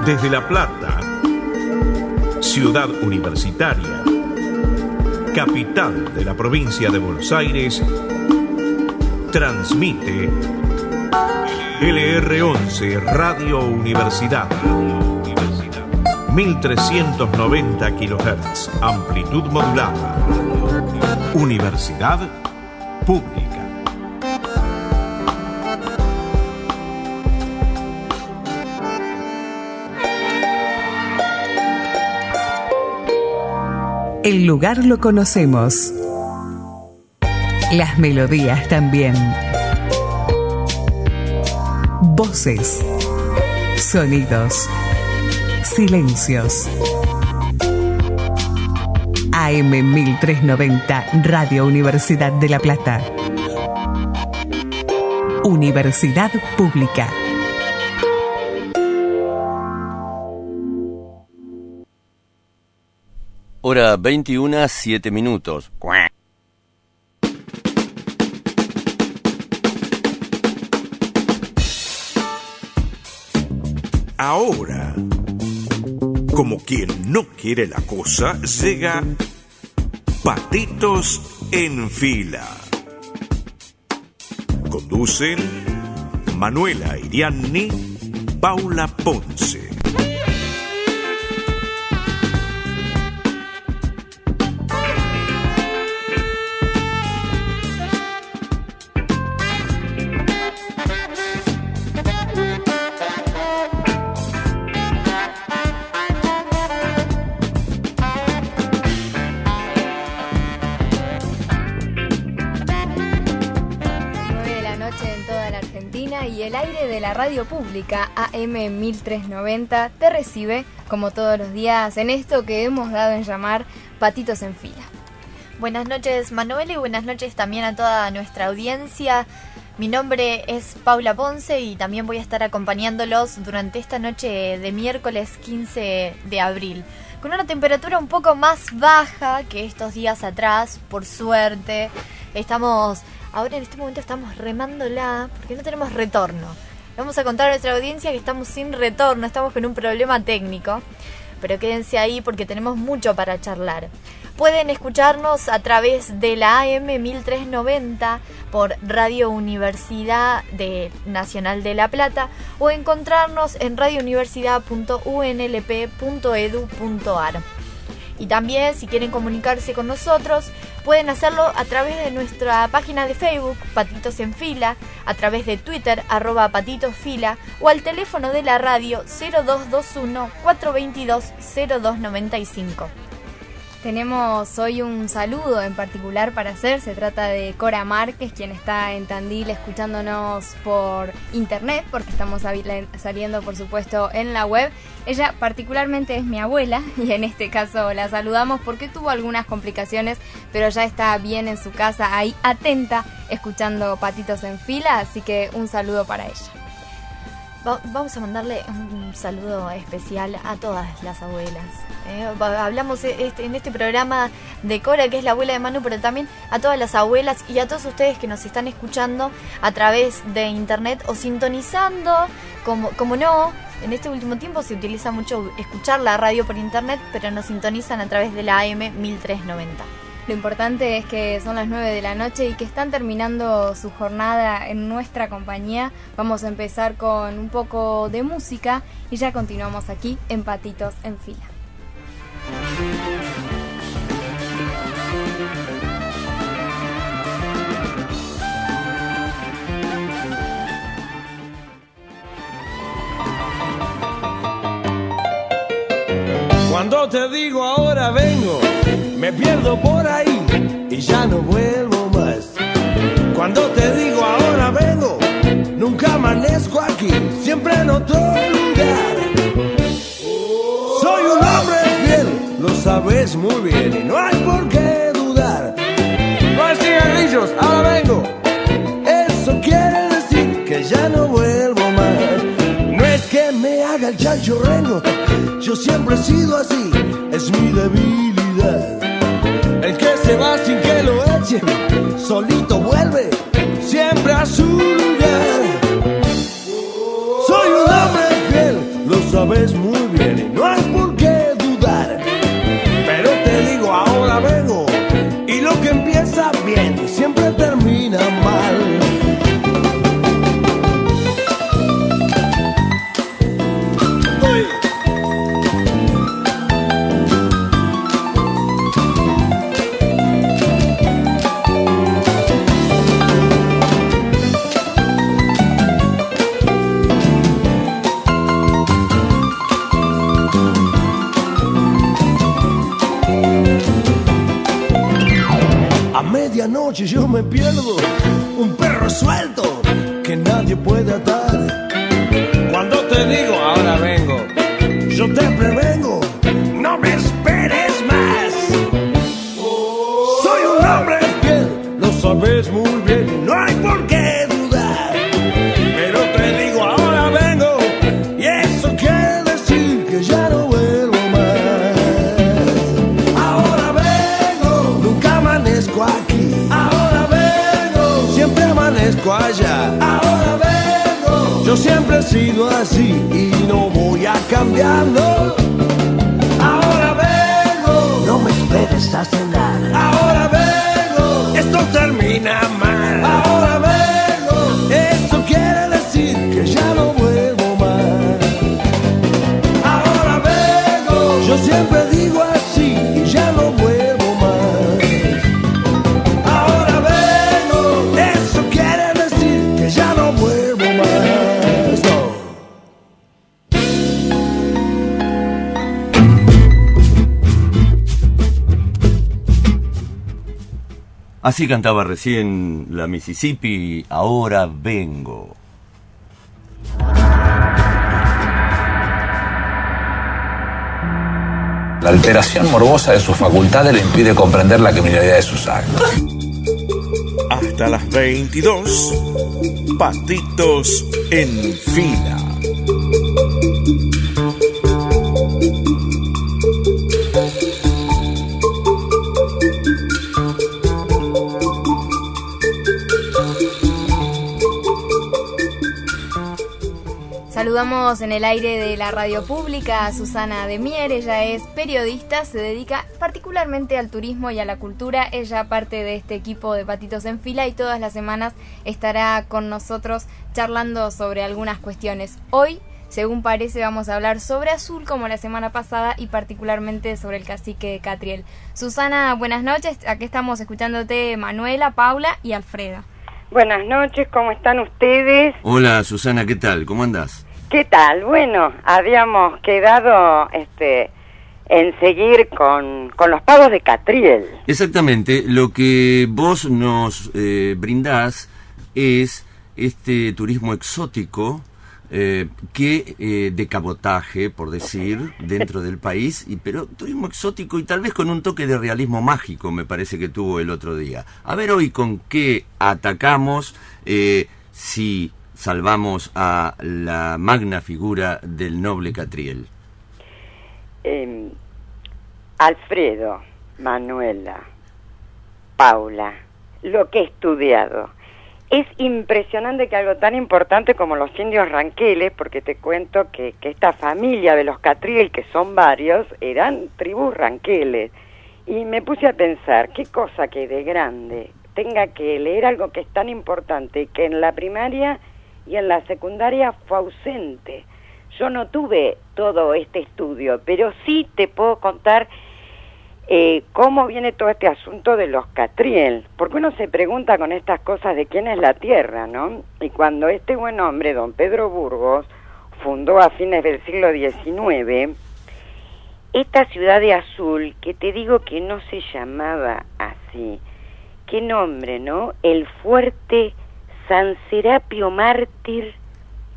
Desde La Plata, ciudad universitaria, capital de la provincia de Buenos Aires, transmite LR11 Radio Universidad. 1390 kHz, amplitud modulada. Universidad Pública. El lugar lo conocemos. Las melodías también. Voces, sonidos, silencios. AM 1390, Radio Universidad de La Plata. Universidad Pública. Hora 21, 7 minutos. Ahora, como quien no quiere la cosa, llega Patitos en Fila. Conducen Manuela Irianni, Paula Ponce. Y el aire de la radio pública AM 1390 te recibe, como todos los días, en esto que hemos dado en llamar Patitos en Fila. Buenas noches, Manuel, y buenas noches también a toda nuestra audiencia. Mi nombre es Paula Ponce y también voy a estar acompañándolos durante esta noche de miércoles 15 de abril. Con una temperatura un poco más baja que estos días atrás, por suerte. Ahora en este momento estamos remándola porque no tenemos retorno. Vamos a contar a nuestra audiencia que estamos sin retorno, estamos con un problema técnico. Pero quédense ahí porque tenemos mucho para charlar. Pueden escucharnos a través de la AM 1390 por Radio Universidad Nacional de La Plata o encontrarnos en radiouniversidad.unlp.edu.ar. Y también, si quieren comunicarse con nosotros, pueden hacerlo a través de nuestra página de Facebook, Patitos en Fila, a través de Twitter, @patitosfila, o al teléfono de la radio 0221-422-0295. Tenemos hoy un saludo en particular para hacer. Se trata de Cora Márquez, quien está en Tandil escuchándonos por internet, porque estamos saliendo, por supuesto, en la web. Ella particularmente es mi abuela y en este caso la saludamos porque tuvo algunas complicaciones, pero ya está bien en su casa, ahí atenta, escuchando Patitos en Fila, así que un saludo para ella. Vamos a mandarle un saludo especial a todas las abuelas. Hablamos en este programa de Cora, que es la abuela de Manu, pero también a todas las abuelas y a todos ustedes que nos están escuchando a través de internet o sintonizando, como no. En este último tiempo se utiliza mucho escuchar la radio por internet, pero nos sintonizan a través de la AM 1390. Lo importante es que son las 9 de la noche y que están terminando su jornada en nuestra compañía. Vamos a empezar con un poco de música y ya continuamos aquí en Patitos en Fila. Cuando te digo ahora vengo, me pierdo por ahí y ya no vuelvo más. Cuando te digo ahora vengo, nunca amanezco aquí, siempre en otro lugar. Soy un hombre fiel, lo sabes muy bien y no hay por qué dudar. No hay cigarrillos, ahora vengo. Eso quiere decir que ya no vuelvo más. No es que me haga el chancho rengo, yo siempre he sido así, es mi debilidad. El que se va sin que lo echen, solito vuelve, siempre a su lugar. Soy un hombre fiel, lo sabes muy bien. noche yo me pierdo, un perro suelto que nadie puede atar. Cuando te digo ahora vengo, yo te prevengo, no me esperes más. Soy un hombre fiel, lo sabes muy bien, no hay por qué dudar. Pero te digo ahora vengo, y eso quiere decir que ya no vuelvo más. Ahora vengo, nunca amanezco aquí. Ahora vengo, siempre amanezco allá. Ahora vengo, yo siempre he sido así y no voy a cambiarlo. Ahora vengo, no me esperes a cenar. Ahora vengo, esto termina mal. Ahora vengo, eso quiere decir que ya no vuelvo más. Ahora vengo, yo siempre digo así y ya no vuelvo más. Ahora vengo, eso quiere decir que ya no vuelvo más. No. Así cantaba recién la Mississippi, Ahora vengo. La alteración morbosa de sus facultades le impide comprender la criminalidad de sus actos. Hasta las 22, Patitos en Fila. Saludamos en el aire de la radio pública a Susana de Mier. Ella es periodista, se dedica particularmente al turismo y a la cultura. Ella parte de este equipo de Patitos en Fila y todas las semanas estará con nosotros charlando sobre algunas cuestiones. Hoy, según parece, vamos a hablar sobre Azul como la semana pasada y particularmente sobre el cacique Catriel. Susana, buenas noches. Aquí estamos escuchándote Manuela, Paula y Alfreda. Buenas noches, ¿cómo están ustedes? Hola Susana, ¿qué tal? ¿Cómo andás? ¿Qué tal? Bueno, habíamos quedado en seguir con los pagos de Catriel. Exactamente, lo que vos nos brindás es este turismo exótico que de cabotaje, por decir, dentro del país, pero turismo exótico y tal vez con un toque de realismo mágico, me parece que tuvo el otro día. A ver hoy con qué atacamos, si salvamos a la magna figura del noble Catriel. Alfredo, Manuela, Paula, lo que he estudiado. Es impresionante que algo tan importante como los indios ranqueles, porque te cuento que esta familia de los Catriel, que son varios, eran tribus ranqueles. Y me puse a pensar, qué cosa que de grande tenga que leer algo que es tan importante, que en la primaria y en la secundaria fue ausente. Yo no tuve todo este estudio, pero sí te puedo contar cómo viene todo este asunto de los Catriel, porque uno se pregunta con estas cosas de quién es la tierra, ¿no? Y cuando este buen hombre, don Pedro Burgos, fundó a fines del siglo XIX, esta ciudad de Azul, que te digo que no se llamaba así, qué nombre, ¿no? El fuerte San Serapio Mártir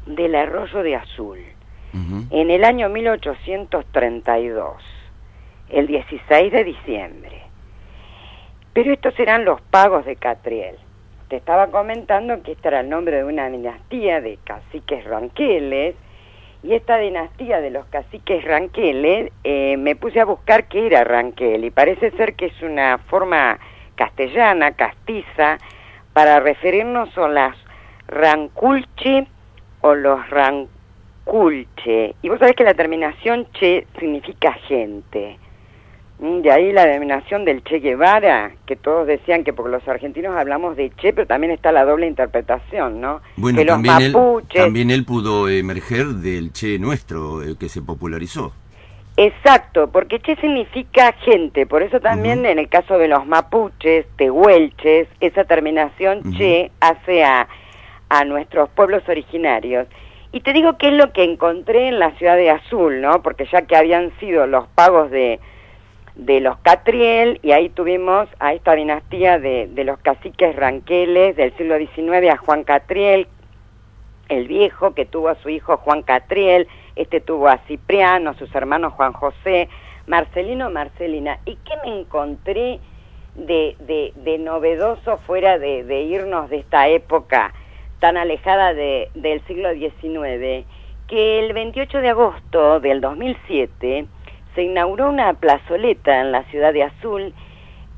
del Arroyo de Azul, en el año 1832. El 16 de diciembre. Pero estos eran los pagos de Catriel. Te estaba comentando que este era el nombre de una dinastía de caciques ranqueles, y esta dinastía de los caciques ranqueles, me puse a buscar qué era ranquel, y parece ser que es una forma castellana, castiza, para referirnos a las ranculche o los ranculche. Y vos sabés que la terminación che significa gente. De ahí la denominación del Che Guevara, que todos decían que porque los argentinos hablamos de Che, pero también está la doble interpretación, ¿no? Bueno, que los mapuches... también él pudo emerger del Che nuestro, que se popularizó. Exacto, porque Che significa gente, por eso también en el caso de los mapuches, tehuelches, esa terminación Che hace a nuestros pueblos originarios. Y te digo qué es lo que encontré en la ciudad de Azul, ¿no? Porque ya que habían sido los pagos de de los Catriel, y ahí tuvimos a esta dinastía de los caciques ranqueles del siglo XIX, a Juan Catriel, el viejo, que tuvo a su hijo Juan Catriel, tuvo a Cipriano, sus hermanos Juan José, Marcelino, Marcelina. ¿Y qué me encontré de novedoso fuera de irnos de esta época tan alejada del siglo XIX? Que el 28 de agosto del 2007 se inauguró una plazoleta en la ciudad de Azul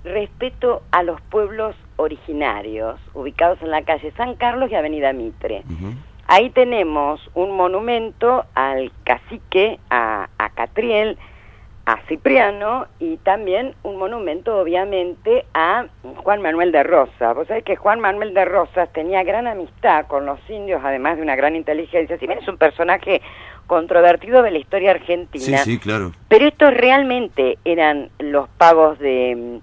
respecto a los pueblos originarios, ubicados en la calle San Carlos y Avenida Mitre. Ahí tenemos un monumento al cacique, a Catriel, a Cipriano, y también un monumento, obviamente, a Juan Manuel de Rosas. Vos sabés que Juan Manuel de Rosas tenía gran amistad con los indios, además de una gran inteligencia. Si bien es un personaje controvertido de la historia argentina. Sí, claro. Pero estos realmente eran los pavos de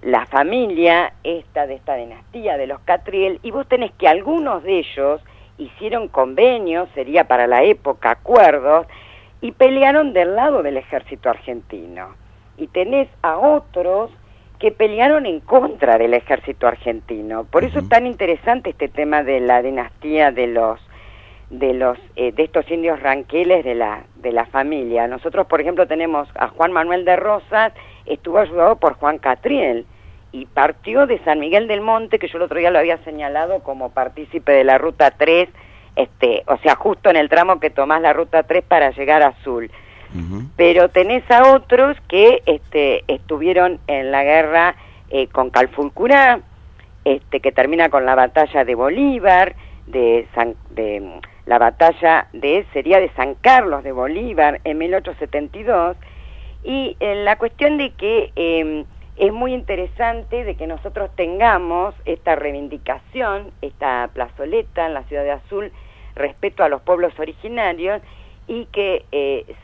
la familia de esta dinastía de los Catriel, y vos tenés que algunos de ellos hicieron convenios, sería para la época acuerdos, y pelearon del lado del ejército argentino. Y tenés a otros que pelearon en contra del ejército argentino. Por eso es tan interesante este tema de la dinastía de estos indios ranqueles de la familia. Nosotros, por ejemplo, tenemos a Juan Manuel de Rosas, estuvo ayudado por Juan Catriel, y partió de San Miguel del Monte, que yo el otro día lo había señalado como partícipe de la Ruta 3, o sea, justo en el tramo que tomás la Ruta 3 para llegar a Azul. Pero tenés a otros que estuvieron en la guerra con Calfulcurá, que termina con la batalla de Bolívar, la batalla sería de San Carlos de Bolívar en 1872, y la cuestión de que es muy interesante de que nosotros tengamos esta reivindicación, esta plazoleta en la ciudad de Azul respecto a los pueblos originarios, y que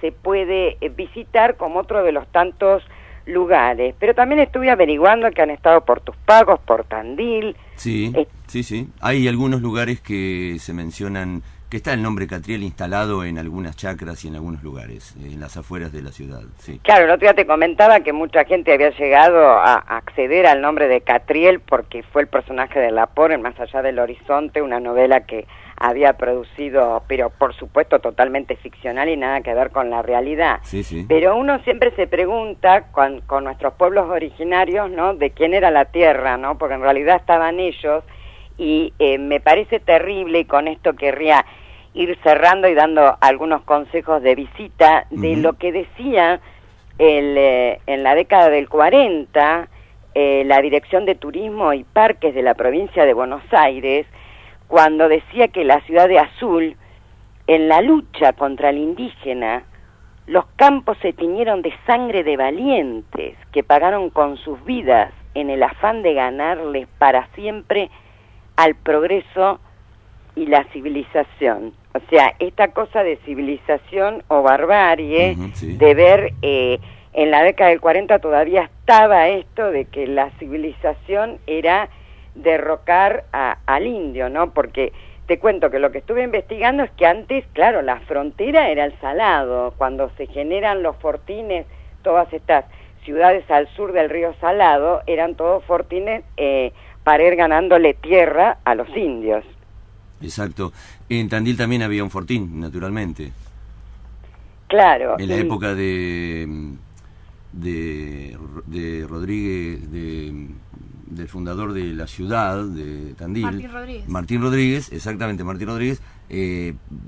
se puede visitar como otro de los tantos lugares. Pero también estuve averiguando que han estado por Tus Pagos, por Tandil. Sí, sí. Hay algunos lugares que se mencionan, que está el nombre Catriel instalado en algunas chacras y en algunos lugares, en las afueras de la ciudad. Sí. Claro, el otro día te comentaba que mucha gente había llegado a acceder al nombre de Catriel porque fue el personaje de Laport en Más allá del horizonte, una novela que había producido, pero por supuesto totalmente ficcional y nada que ver con la realidad. Sí. Pero uno siempre se pregunta con nuestros pueblos originarios, ¿no?, de quién era la tierra, ¿no?, porque en realidad estaban ellos, y me parece terrible, y con esto querría ir cerrando y dando algunos consejos de visita, de lo que decía en la década del 40 la Dirección de Turismo y Parques de la provincia de Buenos Aires, cuando decía que la ciudad de Azul, en la lucha contra el indígena, los campos se tiñeron de sangre de valientes que pagaron con sus vidas en el afán de ganarles para siempre al progreso y la civilización. O sea, esta cosa de civilización o barbarie, de ver, en la década del 40 todavía estaba esto de que la civilización era derrocar al indio, ¿no? Porque te cuento que lo que estuve investigando es que antes, claro, la frontera era el Salado. Cuando se generan los fortines, todas estas ciudades al sur del río Salado, eran todos fortines para ir ganándole tierra a los indios. Exacto. En Tandil también había un fortín, naturalmente. Claro. En la época de Rodríguez, del fundador de la ciudad de Tandil, Martín Rodríguez, exactamente, Martín Rodríguez,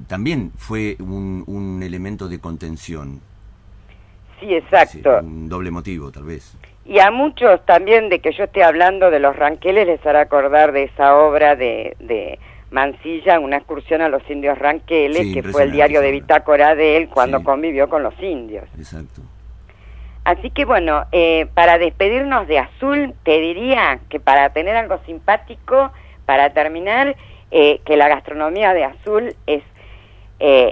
también fue un elemento de contención. Sí, exacto. Sí, un doble motivo, tal vez. Y a muchos también, de que yo esté hablando de los ranqueles, les hará acordar de esa obra de Mansilla, Una excursión a los indios ranqueles, Sí, que fue el diario de bitácora de él cuando Sí. convivió con los indios. Exacto. Así que bueno, para despedirnos de Azul, te diría que para tener algo simpático, para terminar, que la gastronomía de Azul es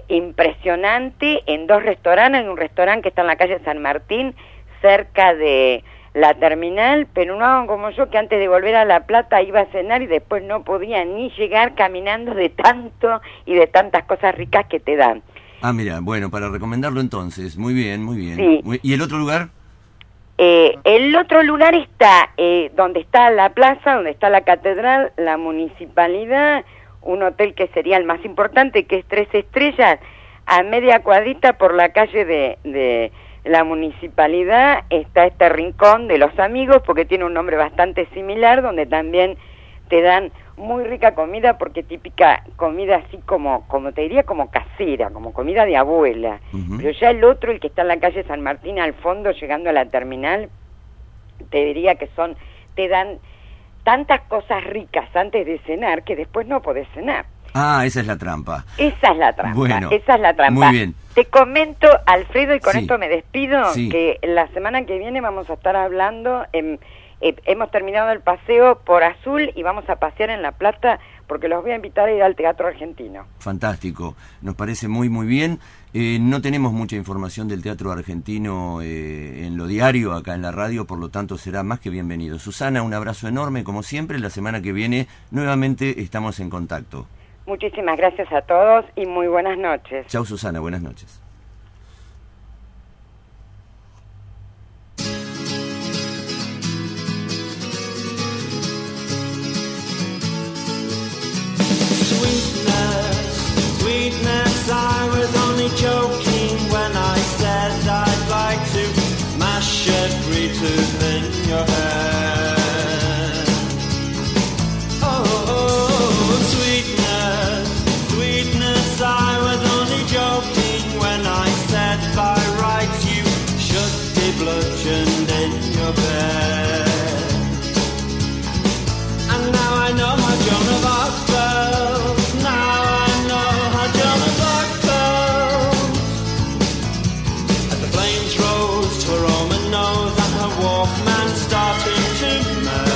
impresionante en dos restaurantes. Hay un restaurante que está en la calle San Martín, cerca de la terminal, pero no hagan como yo, que antes de volver a La Plata iba a cenar y después no podía ni llegar caminando de tanto y de tantas cosas ricas que te dan. Ah, mira, bueno, para recomendarlo entonces. Muy bien, muy bien. Sí. ¿Y el otro lugar? El otro lugar está donde está la plaza, donde está la catedral, la municipalidad, un hotel que sería el más importante, que es 3 estrellas, a media cuadrita por la calle de la municipalidad está este rincón de los amigos, porque tiene un nombre bastante similar, donde también te dan muy rica comida, porque típica comida así como te diría, como casera, como comida de abuela. Pero ya el otro, el que está en la calle San Martín al fondo, llegando a la terminal, te diría que te dan tantas cosas ricas antes de cenar que después no podés cenar. Ah, esa es la trampa. Esa es la trampa, bueno, esa es la trampa. Muy bien. Te comento, Alfredo, y con Sí. esto me despido, Sí. que la semana que viene vamos a estar hablando, hemos terminado el paseo por Azul y vamos a pasear en La Plata, porque los voy a invitar a ir al Teatro Argentino. Fantástico, nos parece muy muy bien. No tenemos mucha información del teatro argentino en lo diario acá en la radio, por lo tanto será más que bienvenido. Susana, un abrazo enorme como siempre. La semana que viene nuevamente estamos en contacto. Muchísimas gracias a todos y muy buenas noches. Chau Susana, buenas noches. Sweetness, I was only joking when I said I'd like to mash every tooth in your head. Oh, sweetness, sweetness, I was only joking when I said by rights you should be bludgeoned in your bed. And now I know how Joan of Arc felt. Now I know how Joan of Arc felt. As the flames rose to her Roman nose and her Walkman started to melt.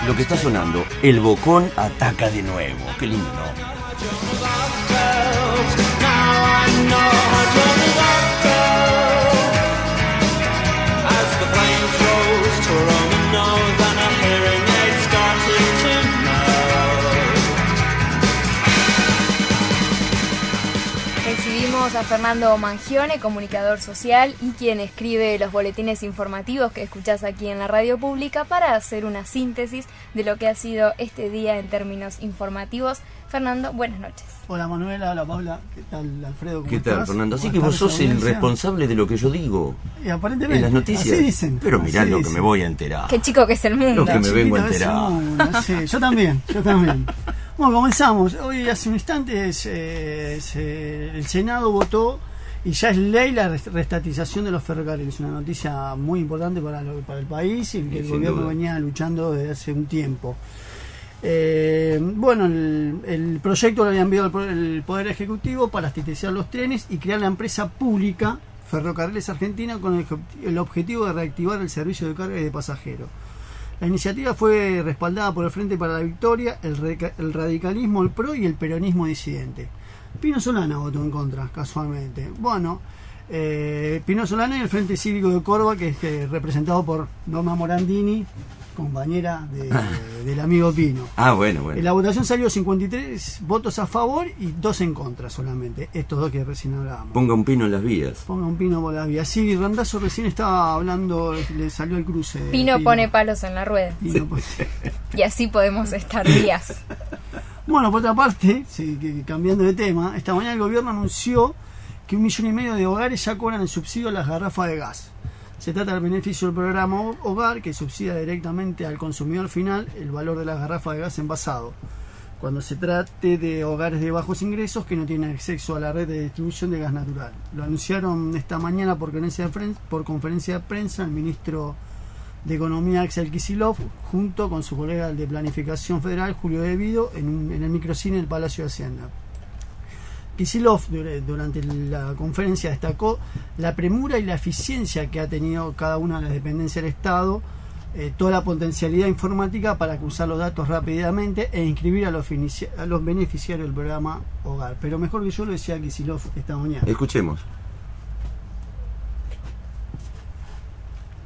Lo que está sonando, el Bocón ataca de nuevo. Qué lindo, ¿no? Recibimos a Fernando Mangione, comunicador social y quien escribe los boletines informativos que escuchás aquí en la radio pública, para hacer una síntesis de lo que ha sido este día en términos informativos. Fernando, buenas noches. Hola Manuela, hola Paula, ¿qué tal Alfredo? ¿Cómo ¿Qué tal, estás? Fernando? Así que vos sos el responsable de lo que yo digo y aparentemente, en las noticias. así dicen. Pero mirá así lo dicen. que me voy a enterar. Qué chico que es el mundo. Lo que me vengo a enterar. Sí, yo también. Bueno, comenzamos. Hoy hace un instante el Senado votó y ya es ley la restatización de los ferrocarriles. Una noticia muy importante para el país y que el gobierno venía luchando desde hace un tiempo. Bueno, el proyecto lo había enviado el Poder Ejecutivo para estatizar los trenes y crear la empresa pública Ferrocarriles Argentina con el objetivo de reactivar el servicio de carga y de pasajeros. La iniciativa fue respaldada por el Frente para la Victoria, el radicalismo, el PRO y el peronismo disidente. Pino Solana votó en contra, casualmente. Bueno, Pino Solana y el Frente Cívico de Córdoba, que es representado por Norma Morandini, compañera del amigo Pino. Ah, bueno. La votación salió 53 votos a favor y 2 en contra solamente. Estos dos que recién hablábamos. Ponga un pino en las vías. Ponga un pino por las vías. Sí, Randazzo recién estaba hablando, le salió el cruce. Pino pone palos en la rueda. Y así podemos estar días. Bueno, por otra parte, cambiando de tema, esta mañana el gobierno anunció que 1,5 millones de hogares ya cobran el subsidio a las garrafas de gas. Se trata del beneficio del programa Hogar, que subsidia directamente al consumidor final el valor de las garrafas de gas envasado, cuando se trate de hogares de bajos ingresos que no tienen acceso a la red de distribución de gas natural. Lo anunciaron esta mañana por conferencia de prensa el ministro de Economía Axel Kicillof, junto con su colega de Planificación Federal Julio De Vido, en el microcine del Palacio de Hacienda. Kicillof durante la conferencia destacó la premura y la eficiencia que ha tenido cada una de las dependencias del Estado, toda la potencialidad informática para cruzar los datos rápidamente e inscribir a los beneficiarios del programa Hogar. Pero mejor que yo lo decía Kicillof esta mañana. Escuchemos.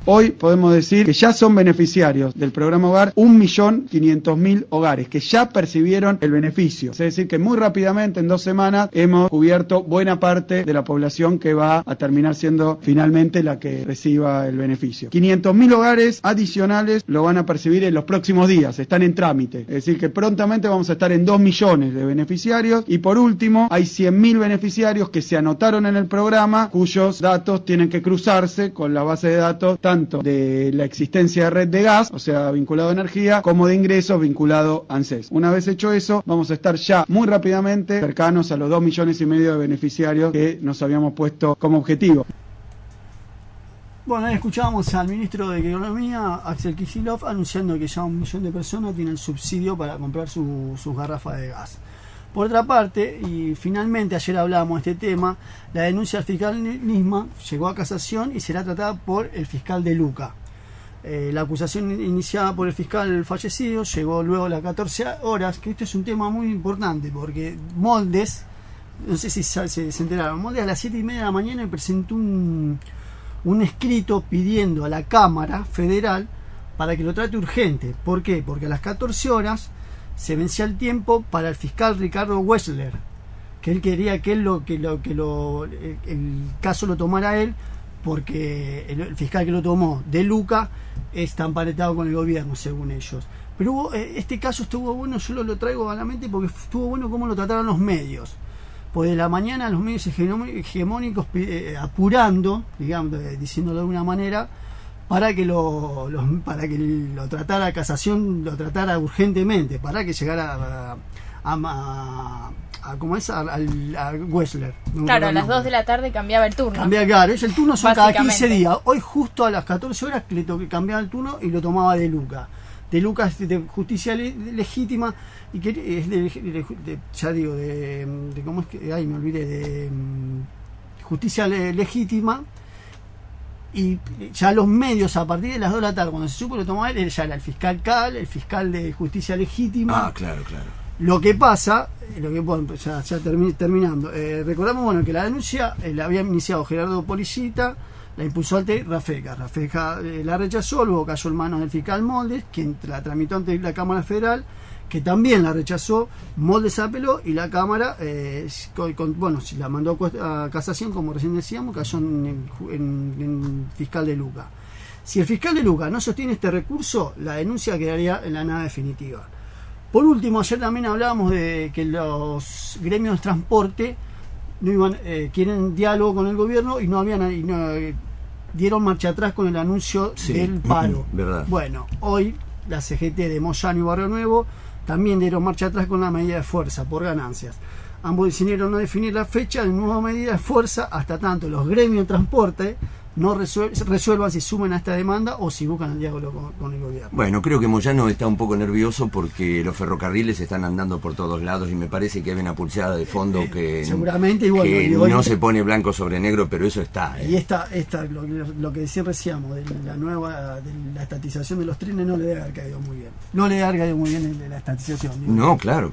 Hoy podemos decir que ya son beneficiarios del programa Hogar 1.500.000 hogares que ya percibieron el beneficio. Es decir, que muy rápidamente, en 2 semanas, hemos cubierto buena parte de la población que va a terminar siendo finalmente la que reciba el beneficio. 500.000 hogares adicionales lo van a percibir en los próximos días, están en trámite. Es decir, que prontamente vamos a estar en 2 millones de beneficiarios. Y por último, hay 100.000 beneficiarios que se anotaron en el programa, cuyos datos tienen que cruzarse con la base de datos tanto de la existencia de red de gas, o sea, vinculado a energía, como de ingresos vinculado a ANSES. Una vez hecho eso, vamos a estar ya muy rápidamente cercanos a los 2,5 millones de beneficiarios que nos habíamos puesto como objetivo. Bueno, ahí escuchábamos al ministro de Economía, Axel Kicillof, anunciando que ya 1 millón de personas tienen subsidio para comprar sus garrafas de gas. Por otra parte, y finalmente ayer hablábamos de este tema, la denuncia del fiscal Nisman llegó a casación y será tratada por el fiscal De Luca. La acusación iniciada por el fiscal fallecido llegó luego a las 14 horas, que esto es un tema muy importante porque Moldes, no sé si se enteraron, Moldes a las 7:30 de la mañana presentó un escrito pidiendo a la Cámara Federal para que lo trate urgente. ¿Por qué? Porque a las 14 horas se vencía el tiempo para el fiscal Ricardo Wessler, que él quería que el caso lo tomara él, porque el fiscal que lo tomó, De Luca, está emparetado con el gobierno, según ellos. Pero este caso estuvo bueno, yo lo traigo a la mente porque estuvo bueno cómo lo trataron los medios. Pues de la mañana los medios hegemónicos apurando, digamos, diciéndolo de alguna manera, para que lo tratara casación, lo tratara urgentemente, para que llegara a Wessler. Claro, a las 2 de la tarde cambiaba el turno. Claro, el turno son cada 15 días. Hoy justo a las 14 horas le cambiaba el turno y lo tomaba De Luca. De Luca es de justicia legítima y que es de ¿cómo es que? Ay, me olvidé, de justicia legítima. Y ya los medios, a partir de las 2 de la tarde, cuando se supo lo tomó él ya era el fiscal Cal, el fiscal de justicia legítima. Ah, claro. Lo que pasa, bueno, ya terminando, recordamos que la denuncia la había iniciado Gerardo Policita, la impulsó ante Rafeca. Rafeca la rechazó, luego cayó en manos del fiscal Moldes, quien la tramitó ante la Cámara Federal, que también la rechazó. Moldes apeló y la Cámara, si la mandó a casación, como recién decíamos, cayó en fiscal De Luca. Si el fiscal De Luca no sostiene este recurso, la denuncia quedaría en la nada definitiva. Por último, ayer también hablábamos de que los gremios de transporte no quieren diálogo con el gobierno y no dieron marcha atrás con el anuncio del paro. ¿Verdad? Bueno, hoy la CGT de Moyano y Barrio Nuevo también dieron marcha atrás con la medida de fuerza por ganancias. Ambos decidieron no definir la fecha de nueva medida de fuerza hasta tanto los gremios de transporte no resuelvan si sumen a esta demanda o si buscan el diálogo con el gobierno. Bueno, creo que Moyano está un poco nervioso porque los ferrocarriles están andando por todos lados y me parece que hay una pulseada de fondo que seguramente no se pone blanco sobre negro, pero eso está. Y esta lo que decía recién de la estatización de los trenes no le debe haber caído muy bien. No le debe haber caído muy bien la estatización. No, claro.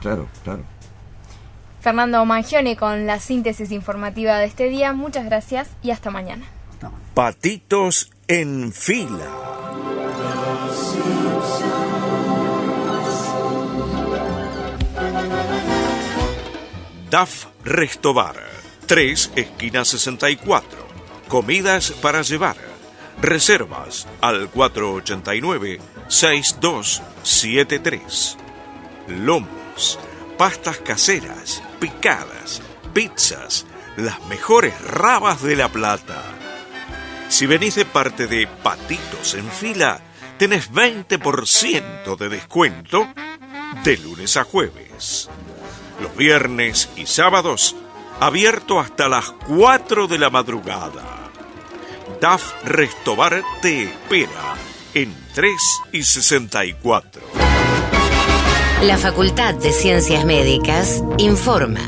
Fernando Mangione con la síntesis informativa de este día. Muchas gracias y hasta mañana. Patitos en fila. DAF Restobar, 3 esquina 64. Comidas para llevar. Reservas al 489-6273. Lomos, pastas caseras, picadas, pizzas, las mejores rabas de La Plata. Si venís de parte de Patitos en Fila, tenés 20% de descuento de lunes a jueves. Los viernes y sábados, abierto hasta las 4 de la madrugada. DAF Restobar te espera en 3 y 64. La Facultad de Ciencias Médicas informa.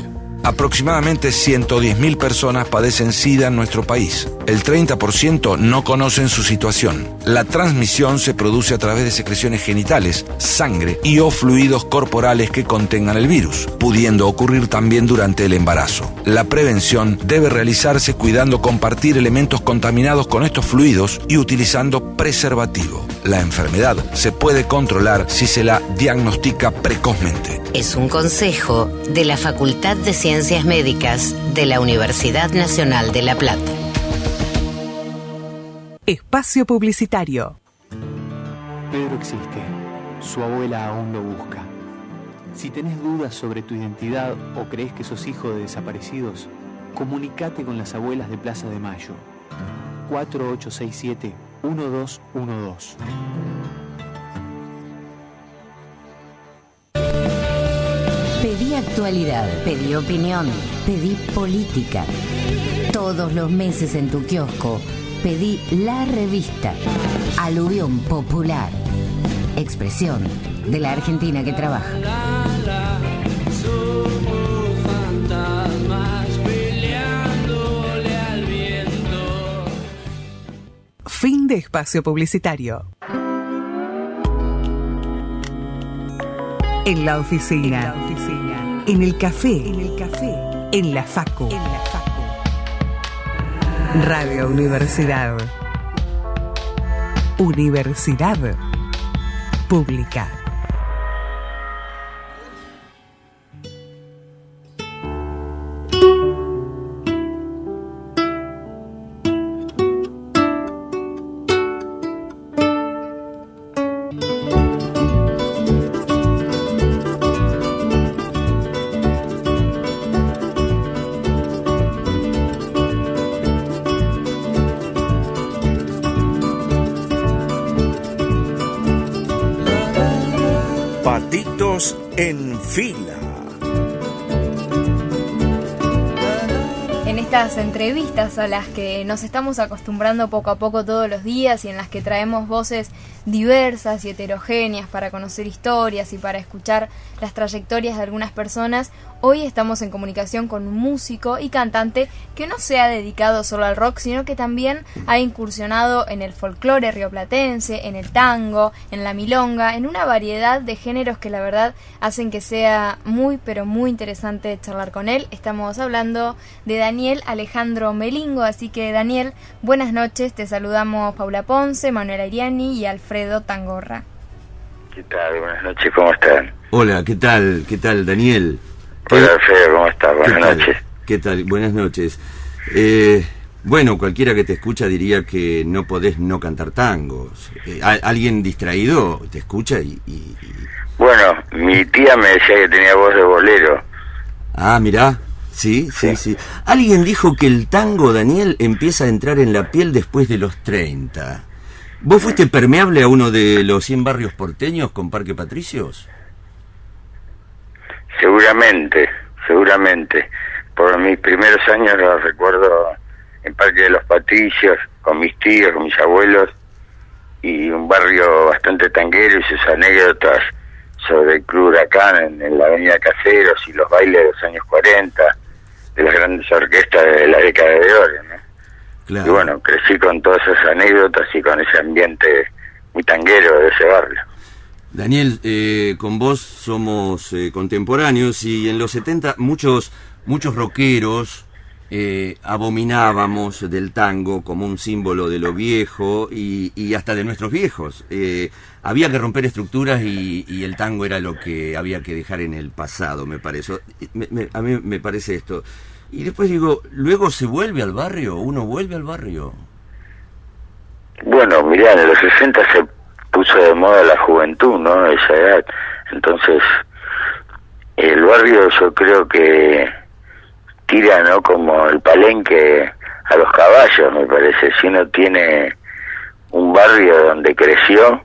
Aproximadamente 110.000 personas padecen SIDA en nuestro país. El 30% no conocen su situación. La transmisión se produce a través de secreciones genitales, sangre y o fluidos corporales que contengan el virus, pudiendo ocurrir también durante el embarazo. La prevención debe realizarse cuidando compartir elementos contaminados con estos fluidos y utilizando preservativo. La enfermedad se puede controlar si se la diagnostica precozmente. Es un consejo de la Facultad de Ciencias Médicas de la Universidad Nacional de La Plata. Espacio publicitario. Pedro existe. Su abuela aún lo busca. Si tenés dudas sobre tu identidad o crees que sos hijo de desaparecidos, comunicate con las abuelas de Plaza de Mayo. 4867-1212. Pedí actualidad, pedí opinión, pedí política. Todos los meses en tu kiosco, pedí la revista Aluvión Popular. Expresión de la Argentina que trabaja. Somos fantasmas peleándole al viento. Fin de espacio publicitario. En la oficina, en el café, en la facu. Radio Universidad. Universidad Pública. Patitos en Fila. En estas entrevistas a las que nos estamos acostumbrando poco a poco todos los días y en las que traemos voces diversas y heterogéneas para conocer historias y para escuchar las trayectorias de algunas personas, hoy estamos en comunicación con un músico y cantante que no se ha dedicado solo al rock, sino que también ha incursionado en el folclore rioplatense, en el tango, en la milonga, en una variedad de géneros que la verdad hacen que sea muy pero muy interesante charlar con él. Estamos hablando de Daniel Alejandro Melingo, así que Daniel, buenas noches, te saludamos Paula Ponce, Manuel Airiani y Alfredo Tangorra. ¿Qué tal? Buenas noches, ¿cómo están? Hola, ¿qué tal? ¿Qué tal, Daniel? Hola, Alfredo, ¿cómo estás? Buenas noches. ¿Qué tal? Buenas noches. Bueno, cualquiera que te escucha diría que no podés no cantar tangos. Alguien distraído te escucha y... Bueno, mi tía me decía que tenía voz de bolero. Ah, mirá. Sí. Alguien dijo que el tango, Daniel, empieza a entrar en la piel después de los 30. ¿Vos fuiste permeable a uno de los 100 barrios porteños con Parque Patricios? Seguramente. Por mis primeros años los recuerdo en Parque de los Patricios, con mis tíos, con mis abuelos, y un barrio bastante tanguero y sus anécdotas sobre el Club Huracán en la avenida Caseros y los bailes de los años 40, de las grandes orquestas de la década de oro, ¿no? Claro. Y bueno, crecí con todas esas anécdotas y con ese ambiente muy tanguero de ese barrio. Daniel, con vos somos contemporáneos y en los 70 muchos rockeros abominábamos del tango como un símbolo de lo viejo y hasta de nuestros viejos. Había que romper estructuras y el tango era lo que había que dejar en el pasado, me parece. A mí me parece esto. Y después digo, ¿luego se vuelve al barrio? ¿Uno vuelve al barrio? Bueno, mirá, en los 60 se puso de moda la juventud, ¿no? Esa edad. Entonces, el barrio yo creo que tira, ¿no? Como el palenque a los caballos, me parece. Si uno tiene un barrio donde creció,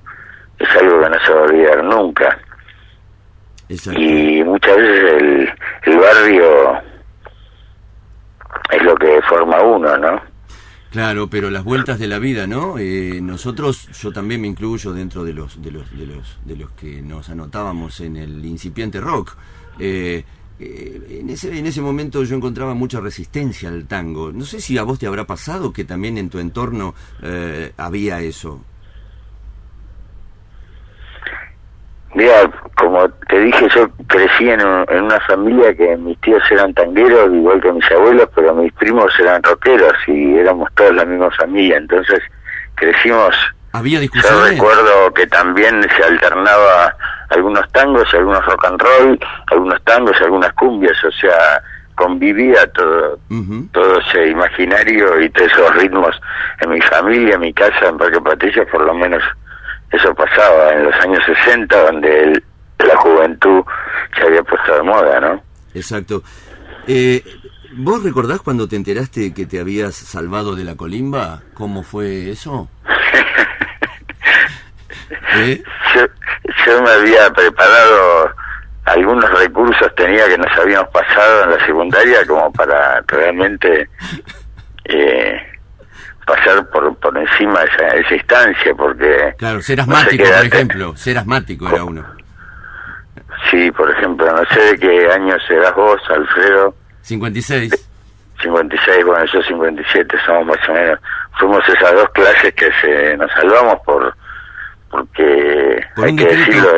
es algo que no se va a olvidar nunca. Exacto. Y muchas veces el barrio es lo que forma uno, ¿no? Claro, pero las vueltas de la vida, ¿no? Nosotros, yo también me incluyo dentro de los que nos anotábamos en el incipiente rock. En ese momento yo encontraba mucha resistencia al tango. No sé si a vos te habrá pasado que también en tu entorno había eso. Mira, como te dije, yo crecí en una familia que mis tíos eran tangueros, igual que mis abuelos, pero mis primos eran rockeros y éramos todos la misma familia, entonces crecimos. ¿Había discusiones? Yo recuerdo que también se alternaba algunos tangos, algunos rock and roll, algunos tangos, algunas cumbias, o sea, convivía todo ese imaginario y todos esos ritmos en mi familia, en mi casa, en Parque Patricios, por lo menos. Eso pasaba en los años 60, donde la juventud se había puesto de moda, ¿no? Exacto. ¿Vos recordás cuando te enteraste que te habías salvado de la colimba? ¿Cómo fue eso? Yo me había preparado algunos recursos, tenía que nos habíamos pasado en la secundaria como para realmente... pasar por encima de esa instancia, porque... Claro, ser asmático, por ejemplo, ser asmático era uno. Sí, por ejemplo, no sé de qué año serás vos, Alfredo. 56. 56, bueno, yo 57, somos más o menos... Fuimos esas dos clases que nos salvamos porque hay que decirlo,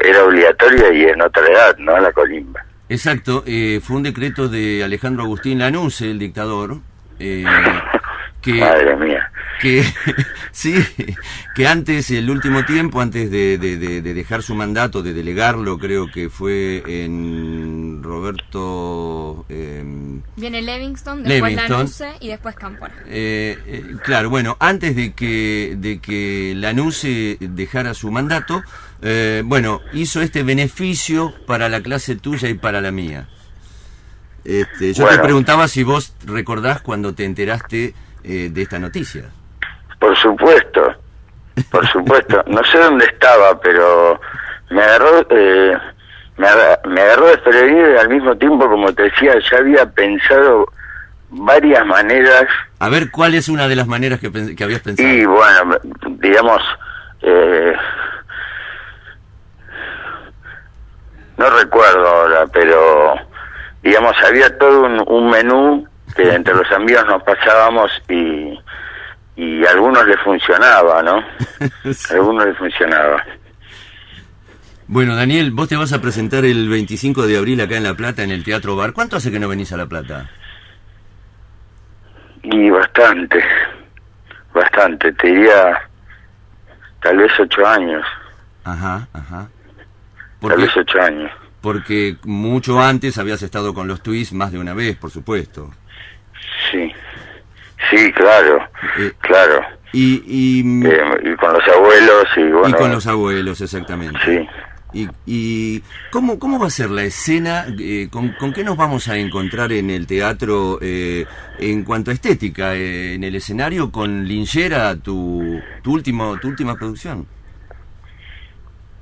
era obligatoria y en otra edad, ¿no? La colimba. Exacto, fue un decreto de Alejandro Agustín Lanusse, el dictador, madre mía. Sí, que antes, el último tiempo, antes de dejar su mandato, de delegarlo, creo que fue en Roberto... Viene Livingston, después Lanusse y después Cámpora. Claro, bueno, antes de que Lanusse dejara su mandato, hizo este beneficio para la clase tuya y para la mía. Yo te preguntaba si vos recordás cuando te enteraste de esta noticia. Por supuesto. No sé dónde estaba, pero me agarró desprevenido y al mismo tiempo, como te decía, ya había pensado varias maneras. A ver, ¿cuál es una de las maneras que habías pensado? Y bueno, digamos, no recuerdo ahora, pero digamos, había todo un menú que entre los amigos nos pasábamos y a algunos les funcionaba, ¿no? Sí. A algunos les funcionaba. Bueno, Daniel, vos te vas a presentar el 25 de abril acá en La Plata, en el Teatro Bar. ¿Cuánto hace que no venís a La Plata? Y bastante, te diría tal vez 8 años. Ajá. Tal vez 8 años. Porque mucho antes habías estado con los Twists más de una vez, por supuesto. Sí, claro. Y con los abuelos y bueno. Y con los abuelos, exactamente. Sí. ¿Y cómo va a ser la escena? ¿Con qué nos vamos a encontrar en el teatro en cuanto a estética? En el escenario con Lingera, tu última producción.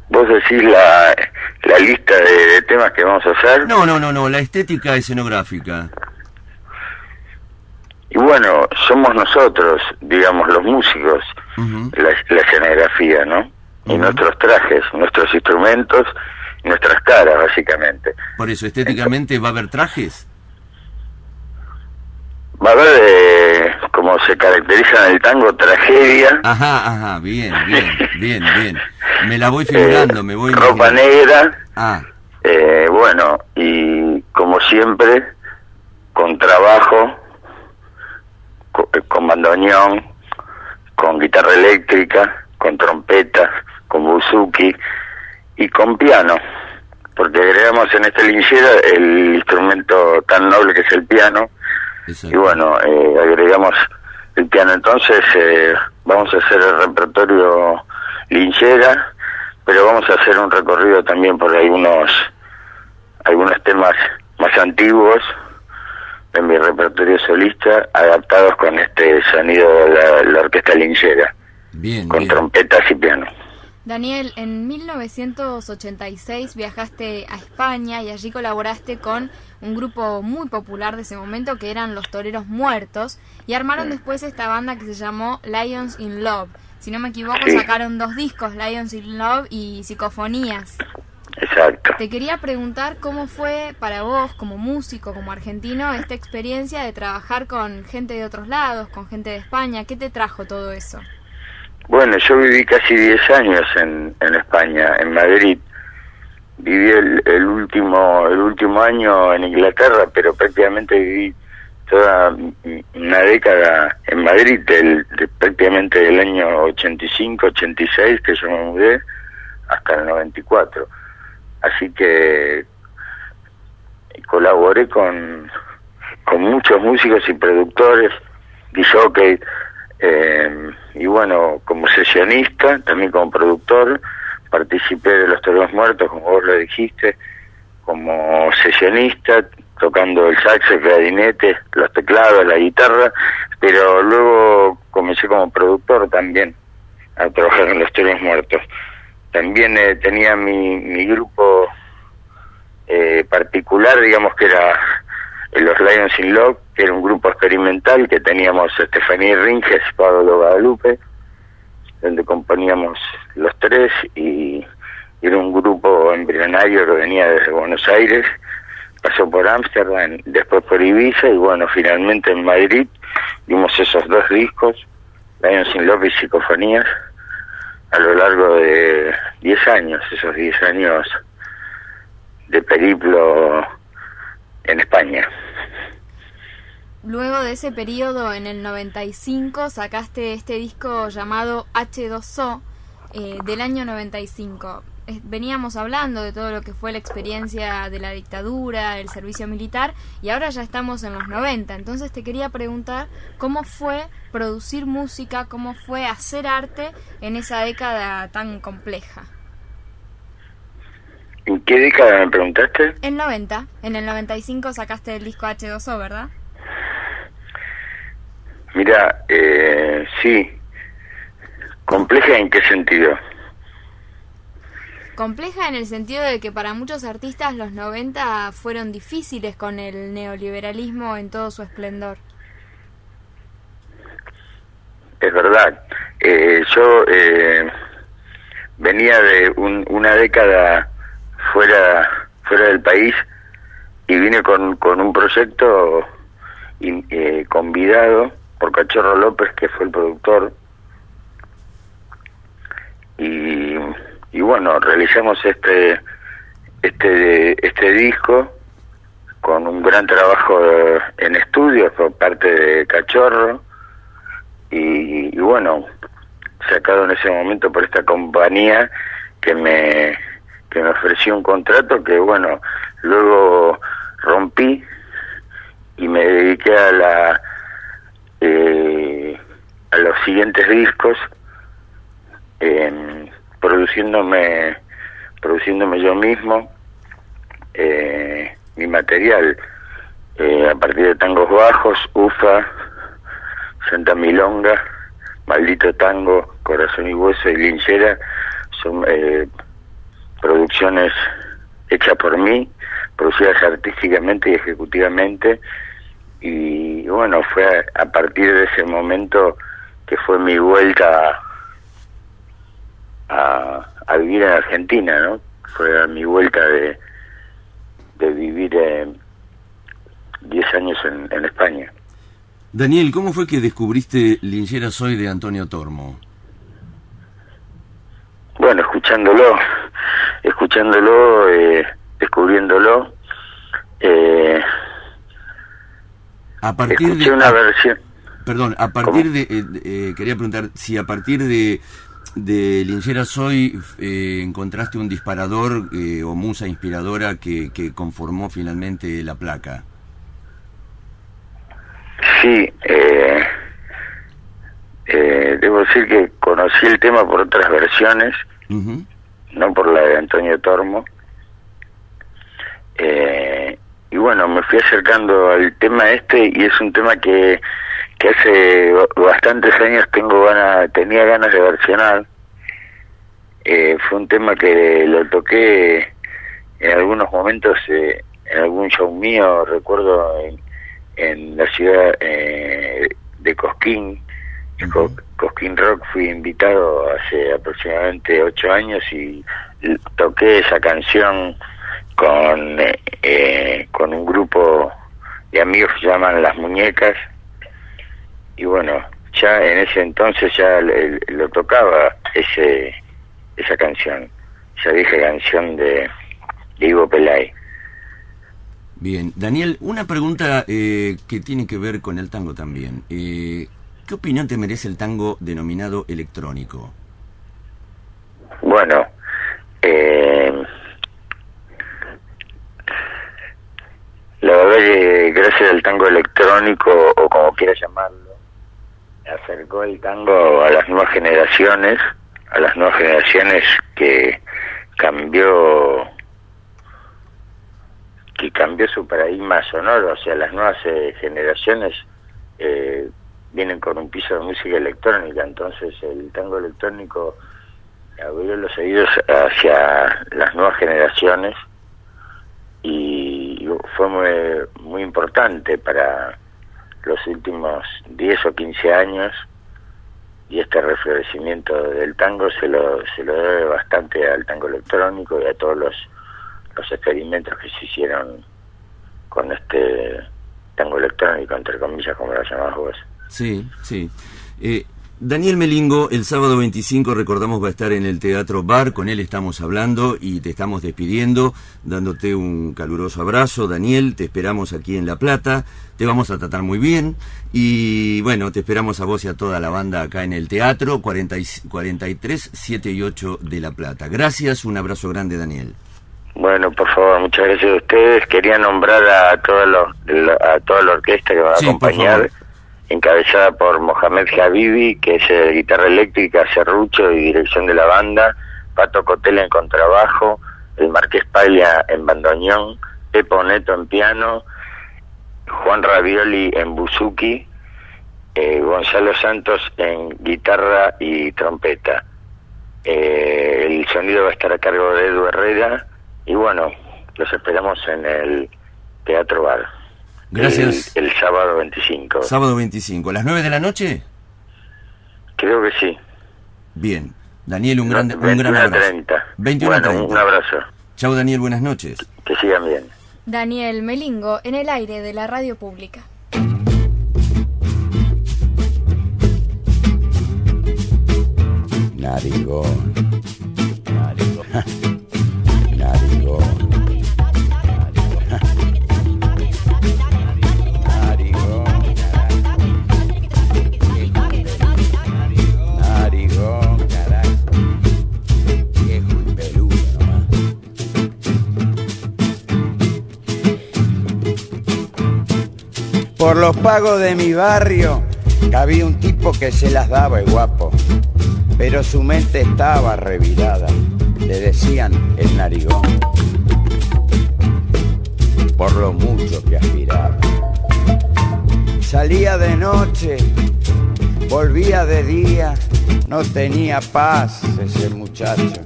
¿Vos decís la lista de temas que vamos a hacer? No, la estética escenográfica. Y bueno, somos nosotros, digamos, los músicos, la escenografía, ¿no? Y nuestros trajes, nuestros instrumentos, nuestras caras, básicamente. Por eso, estéticamente, ¿va a haber trajes? Va a haber, como se caracteriza en el tango, tragedia. Ajá, bien. Me la voy figurando, me voy ropa negra. Ah. Bueno, y como siempre, con trabajo, con bandoneón, con guitarra eléctrica, con trompeta, con buzuki y con piano, porque agregamos en este Lingera el instrumento tan noble que es el piano. Exacto. Y bueno, agregamos el piano. Entonces vamos a hacer el repertorio Lingera, pero vamos a hacer un recorrido también por algunos temas más antiguos, en mi repertorio solista, adaptados con este sonido de la orquesta linchera, con trompetas y piano. Daniel, en 1986 viajaste a España y allí colaboraste con un grupo muy popular de ese momento que eran Los Toreros Muertos y armaron después esta banda que se llamó Lions in Love. Si no me equivoco, sacaron 2 discos, Lions in Love y Psicofonías. Exacto. Te quería preguntar cómo fue para vos, como músico, como argentino, esta experiencia de trabajar con gente de otros lados, con gente de España. ¿Qué te trajo todo eso? Bueno, yo viví casi 10 años en España, en Madrid. Viví el último año en Inglaterra, pero prácticamente viví toda una década en Madrid, prácticamente del año 85, 86, que yo me mudé, hasta el 94. Así que colaboré con muchos músicos y productores, disc-jockey, y bueno, como sesionista, también como productor, participé de Los Toreros Muertos, como vos lo dijiste, como sesionista, tocando el saxo, el clarinete, los teclados, la guitarra, pero luego comencé como productor también a trabajar en Los Toreros Muertos. También tenía mi grupo particular, digamos que era los Lions in Love, que era un grupo experimental que teníamos Estefanía Ringes, Pablo Guadalupe, donde componíamos los 3, y era un grupo embrionario que venía desde Buenos Aires, pasó por Ámsterdam, después por Ibiza, y bueno, finalmente en Madrid dimos esos 2 discos, Lions in Love y Psicofonías, a lo largo de 10 años, esos 10 años de periplo en España. Luego de ese periodo, en el 95, sacaste este disco llamado H2O, del año 95. Veníamos hablando de todo lo que fue la experiencia de la dictadura, el servicio militar, y ahora ya estamos en los 90. Entonces te quería preguntar cómo fue producir música, cómo fue hacer arte en esa década tan compleja. ¿En qué década me preguntaste? En 90. En el 95 sacaste el disco H2O, ¿verdad? Mira, sí. ¿Compleja en qué sentido? Compleja en el sentido de que para muchos artistas los 90 fueron difíciles con el neoliberalismo en todo su esplendor. Es verdad. Yo venía de una década fuera del país y vine con un proyecto convidado por Cachorro López, que fue el productor, y bueno, realizamos este disco con un gran trabajo en estudios por parte de Cachorro, y bueno, sacado en ese momento por esta compañía que me ofreció un contrato que bueno, luego rompí y me dediqué a los siguientes discos, produciéndome yo mismo mi material, a partir de Tangos Bajos, Ufa, Santa Milonga, Maldito Tango, Corazón y Hueso y Linchera. Son producciones hechas por mí, producidas artísticamente y ejecutivamente, y bueno, fue a partir de ese momento que fue mi vuelta a vivir en Argentina, ¿no? Fue mi vuelta de vivir 10 años en España. Daniel, ¿cómo fue que descubriste Linchera Soy de Antonio Tormo? Bueno, escuchándolo, descubriéndolo. A partir escuché una versión. Perdón, a partir de quería preguntar si a partir de Linchera Soy encontraste un disparador o musa inspiradora que conformó finalmente la placa. Sí, debo decir que conocí el tema por otras versiones, no por la de Antonio Tormo, bueno, me fui acercando al tema este, y es un tema que hace bastantes años tenía ganas de versionar. Fue un tema que lo toqué en algunos momentos en algún show mío, recuerdo en la ciudad de Cosquín, Cosquín Rock. Fui invitado hace aproximadamente 8 años y toqué esa canción con un grupo de amigos que se llaman Las Muñecas, y bueno, ya en ese entonces ya lo tocaba esa canción, esa vieja canción de Ivo Pelay. Bien, Daniel, una pregunta que tiene que ver con el tango también. ¿Qué opinión te merece el tango denominado electrónico? Bueno, la verdad que gracias al tango electrónico, o como quieras llamarlo, acercó el tango a las nuevas generaciones, que cambió su paradigma sonoro. O sea, las nuevas generaciones vienen con un piso de música electrónica, entonces el tango electrónico abrió los oídos hacia las nuevas generaciones y fue muy importante para los últimos 10 o 15 años, y este reflorecimiento del tango se lo debe bastante al tango electrónico y a todos los experimentos que se hicieron con este tango electrónico, entre comillas, como lo llamás vos. Sí, sí. Daniel Melingo, el sábado 25, recordamos, va a estar en el Teatro Bar. Con él estamos hablando y te estamos despidiendo, dándote un caluroso abrazo. Daniel, te esperamos aquí en La Plata, te vamos a tratar muy bien, y bueno, te esperamos a vos y a toda la banda acá en el Teatro 43, 7 y 8 de La Plata. Gracias, un abrazo grande, Daniel. Bueno, por favor, muchas gracias a ustedes. Quería nombrar a toda la orquesta que va a acompañar, encabezada por Mohamed Habibi, que es guitarra eléctrica, serrucho y dirección de la banda, Pato Cotela en contrabajo, el Marqués Paglia en bandoneón, Pepo Neto en piano, Juan Ravioli en buzuki, Gonzalo Santos en guitarra y trompeta. El sonido va a estar a cargo de Edu Herrera, y bueno, los esperamos en el Teatro Bar. Gracias. El sábado 25. Sábado 25, ¿a las 9 de la noche? Creo que sí. Bien. Daniel, un gran abrazo. 21:30. Un abrazo. Chau, Daniel, buenas noches. Que sigan bien. Daniel Melingo, en el aire de la radio pública. Narigón. Narigón. Por los pagos de mi barrio había un tipo que se las daba el guapo, pero su mente estaba revirada, le decían el narigón, por lo mucho que aspiraba. Salía de noche, volvía de día, no tenía paz ese muchacho,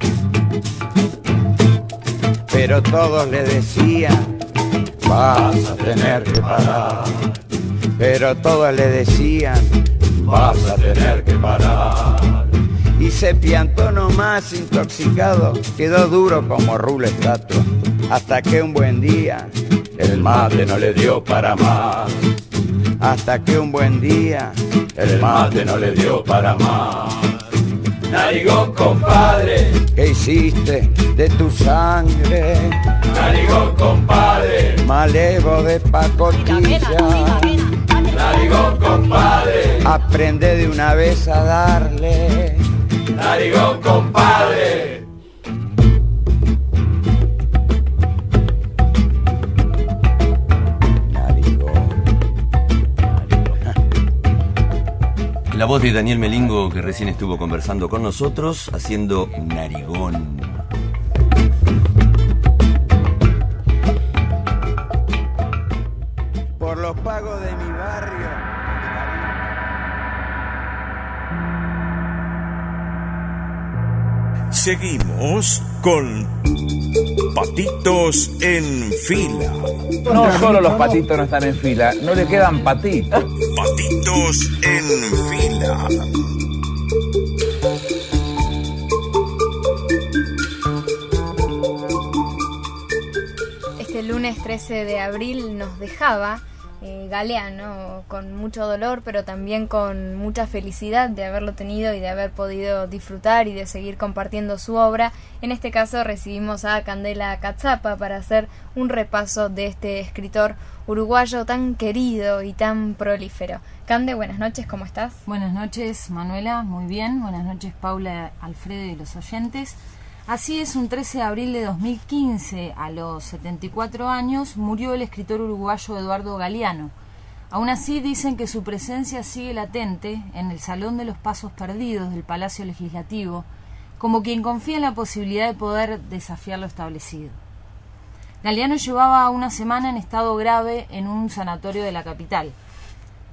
pero todos le decían, vas a tener que parar. Pero todos le decían, vas a tener que parar. Y se piantó nomás intoxicado, quedó duro como rulo estatua, hasta que un buen día el mate no le dio para más. Hasta que un buen día el mate no le dio para más. Narigón, compadre, ¿qué hiciste de tu sangre? Narigón, compadre, malevo de pacotilla. Narigón, compadre, aprende de una vez a darle. Narigón, compadre. La voz de Daniel Melingo, que recién estuvo conversando con nosotros, haciendo Narigón. Seguimos con Patitos en Fila. No solo los patitos no están en fila, no le quedan patitos. Patitos en Fila. Este lunes 13 de abril nos dejaba Galeano, con mucho dolor, pero también con mucha felicidad de haberlo tenido y de haber podido disfrutar y de seguir compartiendo su obra. En este caso recibimos a Candela Catzapa para hacer un repaso de este escritor uruguayo tan querido y tan prolífero. Cande, buenas noches, ¿cómo estás? Buenas noches, Manuela, muy bien. Buenas noches, Paula, Alfredo y los oyentes. Así es, un 13 de abril de 2015, a los 74 años, murió el escritor uruguayo Eduardo Galeano. Aún así, dicen que su presencia sigue latente en el Salón de los Pasos Perdidos del Palacio Legislativo, como quien confía en la posibilidad de poder desafiar lo establecido. Galeano llevaba una semana en estado grave en un sanatorio de la capital.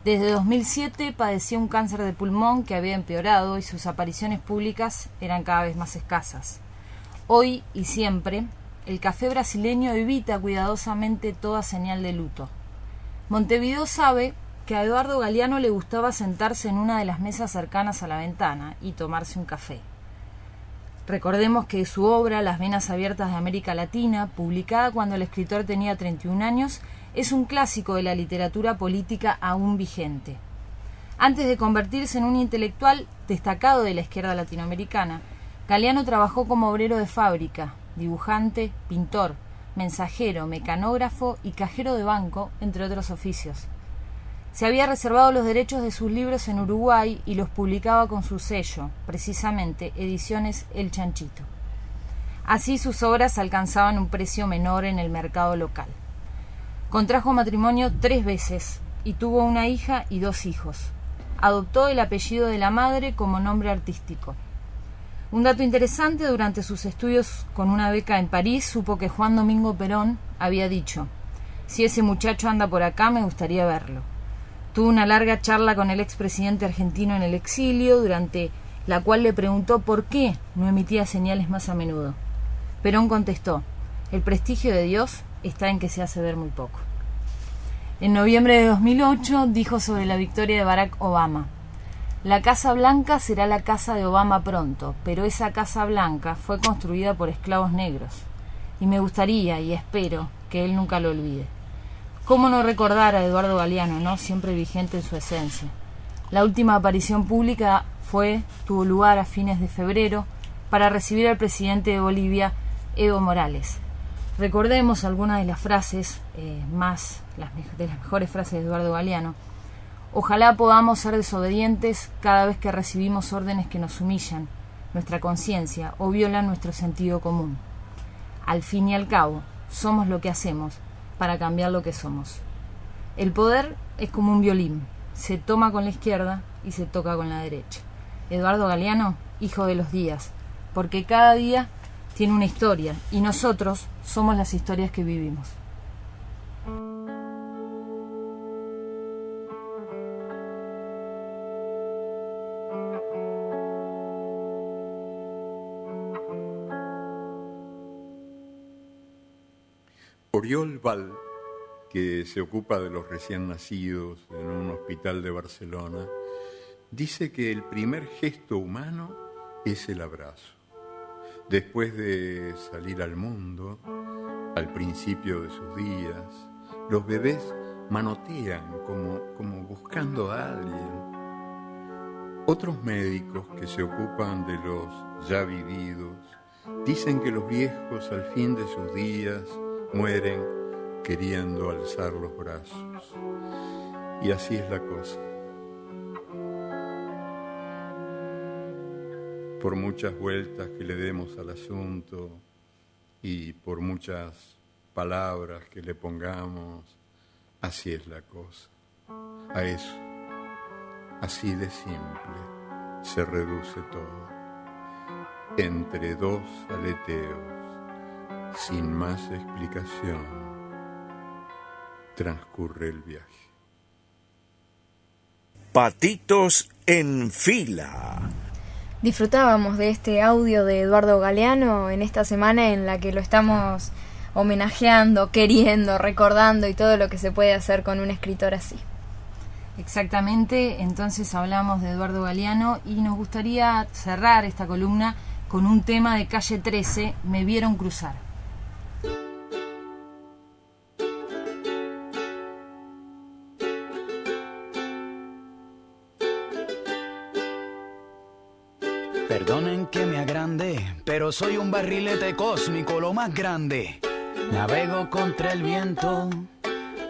Desde 2007 padecía un cáncer de pulmón que había empeorado y sus apariciones públicas eran cada vez más escasas. Hoy y siempre, el café brasileño evita cuidadosamente toda señal de luto. Montevideo sabe que a Eduardo Galeano le gustaba sentarse en una de las mesas cercanas a la ventana y tomarse un café. Recordemos que su obra, Las venas abiertas de América Latina, publicada cuando el escritor tenía 31 años, es un clásico de la literatura política aún vigente. Antes de convertirse en un intelectual destacado de la izquierda latinoamericana, Galeano trabajó como obrero de fábrica, dibujante, pintor, mensajero, mecanógrafo y cajero de banco, entre otros oficios. Se había reservado los derechos de sus libros en Uruguay y los publicaba con su sello, precisamente Ediciones El Chanchito. Así sus obras alcanzaban un precio menor en el mercado local. Contrajo matrimonio 3 veces y tuvo una hija y 2 hijos. Adoptó el apellido de la madre como nombre artístico. Un dato interesante: durante sus estudios con una beca en París, supo que Juan Domingo Perón había dicho: si ese muchacho anda por acá, me gustaría verlo. Tuvo una larga charla con el expresidente argentino en el exilio, durante la cual le preguntó por qué no emitía señales más a menudo. Perón contestó: el prestigio de Dios está en que se hace ver muy poco. En noviembre de 2008 dijo sobre la victoria de Barack Obama: la Casa Blanca será la casa de Obama pronto, pero esa Casa Blanca fue construida por esclavos negros. Y me gustaría y espero que él nunca lo olvide. ¿Cómo no recordar a Eduardo Galeano, no? Siempre vigente en su esencia. La última aparición pública tuvo lugar a fines de febrero para recibir al presidente de Bolivia, Evo Morales. Recordemos algunas de las frases, de las mejores frases de Eduardo Galeano. Ojalá podamos ser desobedientes cada vez que recibimos órdenes que nos humillan nuestra conciencia o violan nuestro sentido común. Al fin y al cabo, somos lo que hacemos para cambiar lo que somos. El poder es como un violín, se toma con la izquierda y se toca con la derecha. Eduardo Galeano, hijo de los días, porque cada día tiene una historia y nosotros somos las historias que vivimos. Oriol Val, que se ocupa de los recién nacidos en un hospital de Barcelona, dice que el primer gesto humano es el abrazo. Después de salir al mundo, al principio de sus días, los bebés manotean como buscando a alguien. Otros médicos que se ocupan de los ya vividos dicen que los viejos al fin de sus días mueren queriendo alzar los brazos. Y así es la cosa. Por muchas vueltas que le demos al asunto y por muchas palabras que le pongamos, así es la cosa. A eso, así de simple, se reduce todo. Entre 2 aleteos, sin más explicación, transcurre el viaje. Patitos en Fila. Disfrutábamos de este audio de Eduardo Galeano en esta semana en la que lo estamos homenajeando, queriendo, recordando y todo lo que se puede hacer con un escritor así. Exactamente, entonces hablamos de Eduardo Galeano y nos gustaría cerrar esta columna con un tema de Calle 13, Me vieron cruzar. Perdonen que me agrande, pero soy un barrilete cósmico, lo más grande. Navego contra el viento,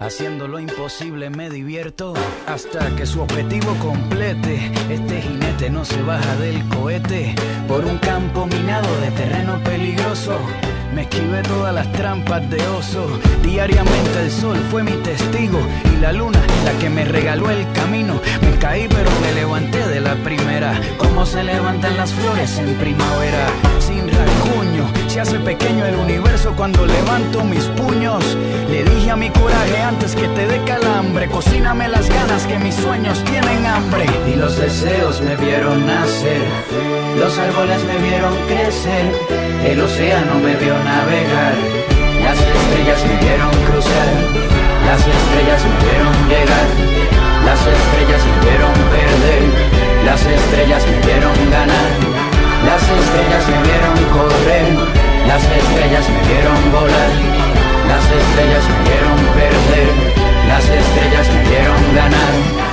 haciendo lo imposible me divierto, hasta que su objetivo complete. Este jinete no se baja del cohete, por un campo minado de terreno peligroso. Me esquivé todas las trampas de oso. Diariamente el sol fue mi testigo y la luna la que me regaló el camino. Me caí pero me levanté de la primera, como se levantan las flores en primavera. Sin rasguño, se hace pequeño el universo cuando levanto mis puños. Le dije a mi coraje antes que te dé calambre, cocíname las ganas que mis sueños tienen hambre. Y los deseos me vieron nacer, los árboles me vieron crecer, el océano me vio navegar, las estrellas me vieron cruzar, las estrellas me vieron llegar, las estrellas me vieron perder, las estrellas me vieron ganar, las estrellas me vieron correr, las estrellas me vieron volar, las estrellas me vieron perder, las estrellas me vieron ganar.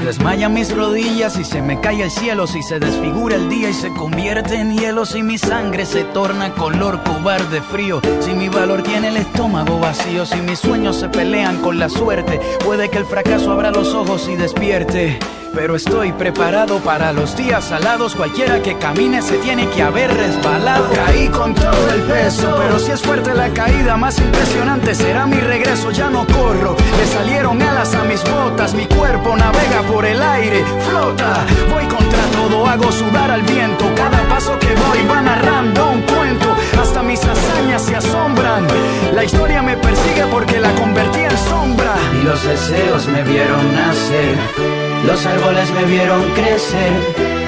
Desmayan mis rodillas y se me cae el cielo, si se desfigura el día y se convierte en hielo, si mi sangre se torna color cobarde frío, si mi valor tiene el estómago vacío, si mis sueños se pelean con la suerte, puede que el fracaso abra los ojos y despierte. Pero estoy preparado para los días salados, cualquiera que camine se tiene que haber resbalado. Caí con todo el peso, pero si es fuerte la caída, más impresionante será mi regreso. Ya no corro, le salieron alas a mis botas, mi cuerpo navega por el aire, flota. Voy contra todo, hago sudar al viento, cada paso que doy va narrando un cuento. Hasta mis hazañas se asombran, la historia me persigue porque la convertí en sombra. Y los deseos me vieron nacer, los árboles me vieron crecer,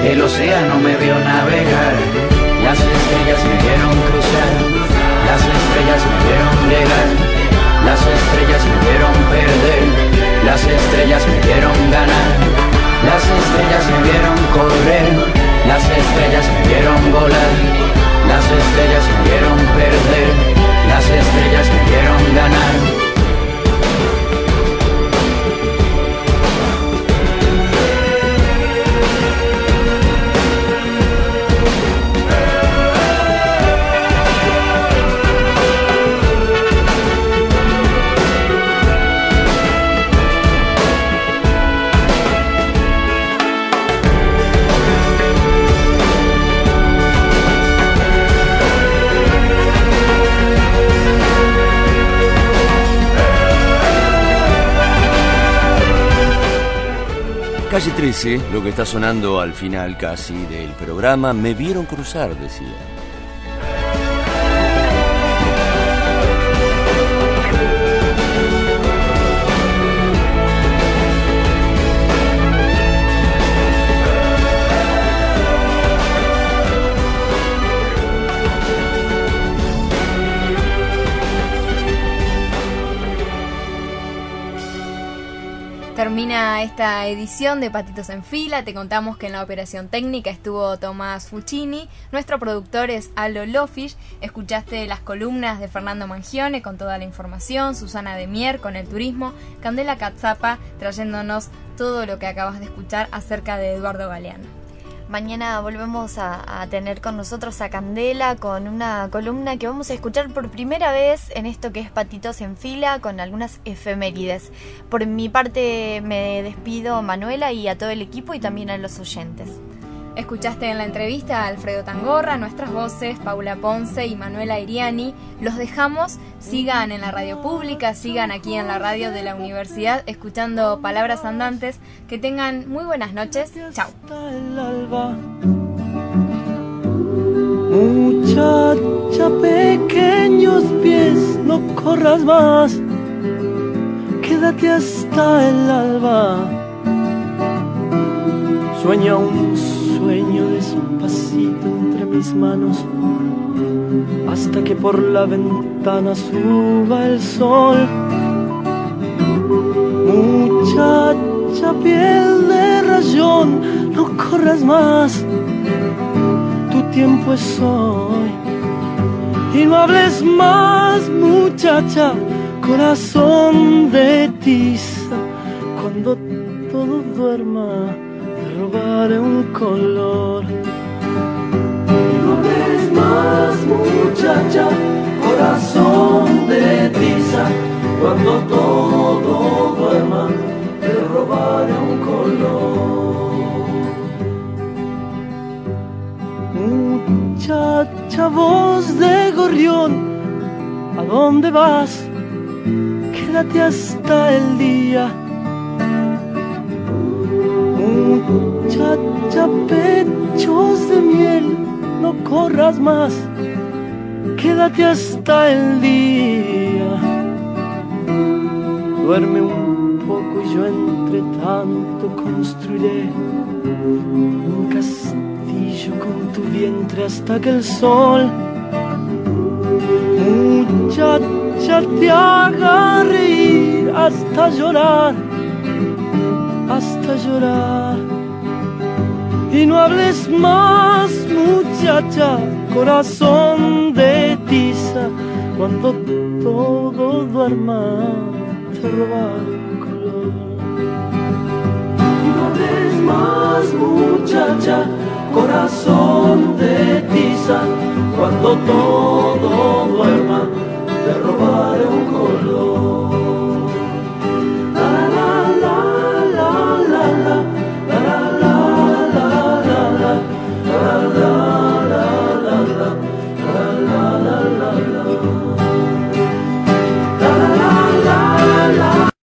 el océano me vio navegar, las estrellas me vieron cruzar, las estrellas me vieron llegar, las estrellas me vieron perder, las estrellas me vieron ganar, las estrellas me vieron correr, las estrellas me vieron volar, las estrellas me vieron perder, las estrellas me vieron ganar. Calle 13, lo que está sonando al final casi del programa, me vieron cruzar, decía. Termina esta edición de Patitos en Fila. Te contamos que en la operación técnica estuvo Tomás Fuccini. Nuestro productor es Aldo Lofish. Escuchaste las columnas de Fernando Mangione con toda la información, Susana Demier con el turismo, Candela Catzapa trayéndonos todo lo que acabas de escuchar acerca de Eduardo Galeano. Mañana volvemos a tener con nosotros a Candela con una columna que vamos a escuchar por primera vez en esto que es Patitos en Fila, con algunas efemérides. Por mi parte me despido, Manuela, y a todo el equipo y también a los oyentes. Escuchaste en la entrevista a Alfredo Tangorra, nuestras voces, Paula Ponce y Manuela Iriani. Los dejamos, sigan en la radio pública, sigan aquí en la radio de la universidad escuchando Palabras Andantes. Que tengan muy buenas noches. Chao. Muchacha, pequeños pies, no corras más, quédate hasta el alba. Sueña un sueño despacito entre mis manos, hasta que por la ventana suba el sol. Muchacha, piel de rayón, no corras más, tu tiempo es hoy. Y no hables más, muchacha, corazón de tiza. Cuando todo duerma, te robaré un color. Y no hables más, muchacha, corazón de tiza. Cuando todo duerma, te robaré un color. Muchacha, voz de gorrión, ¿a dónde vas? Quédate hasta el día. Muchacha, pechos de miel, no corras más, quédate hasta el día. Duerme un poco y yo entre tanto construiré un castillo con tu vientre hasta que el sol, muchacha, te haga reír hasta llorar, hasta llorar. Y no hables más, muchacha, corazón de tiza. Cuando todo duerma, te robaré un color. Y no hables más, muchacha, corazón de tiza. Cuando todo duerma,